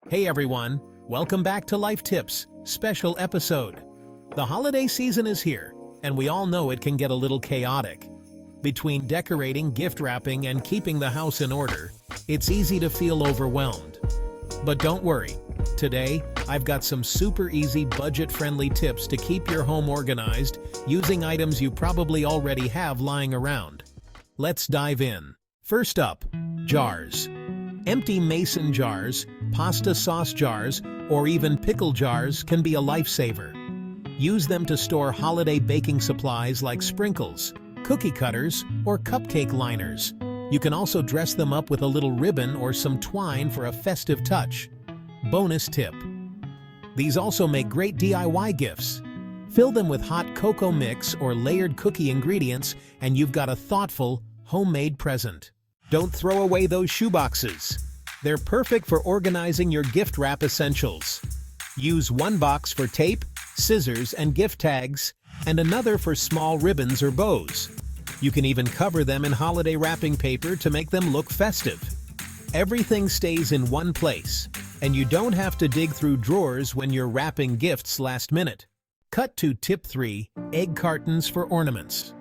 Hey everyone, welcome back to Life Tips, special episode. The holiday season is here, and we all know it can get a little chaotic. Between decorating, gift wrapping, and keeping the house in order, it's easy to feel overwhelmed. But don't worry, today I've got some super easy budget-friendly tips to keep your home organized using items you probably already have lying around. Let's dive in. First up, jars. Empty mason jars, pasta sauce jars, or even pickle jars can be a lifesaver. Use them to store holiday baking supplies like sprinkles, cookie cutters, or cupcake liners. You can also dress them up with a little ribbon or some twine for a festive touch. Bonus tip: these also make great DIY gifts. Fill them with hot cocoa mix or layered cookie ingredients, and you've got a thoughtful, homemade present. Don't throw away those shoeboxes. They're perfect for organizing your gift wrap essentials. Use one box for tape, scissors, and gift tags, and another for small ribbons or bows. You can even cover them in holiday wrapping paper to make them look festive. Everything stays in one place, and you don't have to dig through drawers when you're wrapping gifts last minute. Cut to tip 3, egg cartons for ornaments.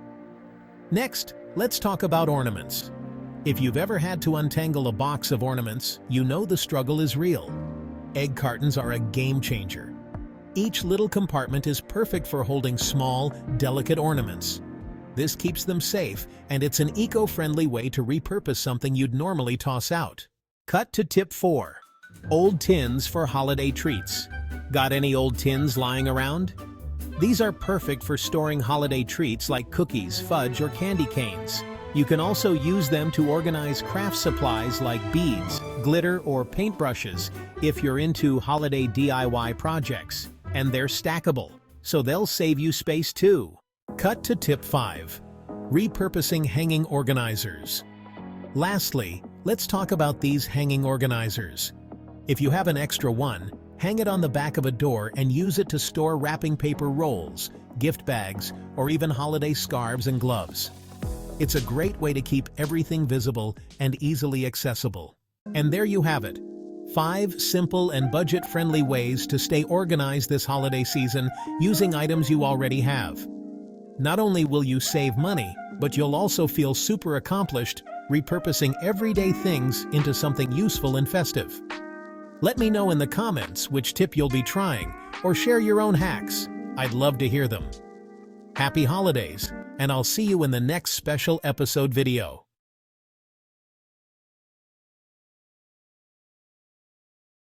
Next, let's talk about ornaments. If you've ever had to untangle a box of ornaments, you know the struggle is real. Egg cartons are a game changer. Each little compartment is perfect for holding small, delicate ornaments. This keeps them safe, and it's an eco-friendly way to repurpose something you'd normally toss out. Cut to tip 4, old tins for holiday treats. Got any old tins lying around? These are perfect for storing holiday treats like cookies, fudge, or candy canes. You can also use them to organize craft supplies like beads, glitter, or paintbrushes if you're into holiday DIY projects. And they're stackable, so they'll save you space too. Cut to tip 5, repurposing hanging organizers. Lastly, let's talk about these hanging organizers. If you have an extra one, hang it on the back of a door and use it to store wrapping paper rolls, gift bags, or even holiday scarves and gloves. It's a great way to keep everything visible and easily accessible. And there you have it. 5 simple and budget-friendly ways to stay organized this holiday season using items you already have. Not only will you save money, but you'll also feel super accomplished repurposing everyday things into something useful and festive. Let me know in the comments which tip you'll be trying, or share your own hacks. I'd love to hear them. Happy holidays, and I'll see you in the next special episode video.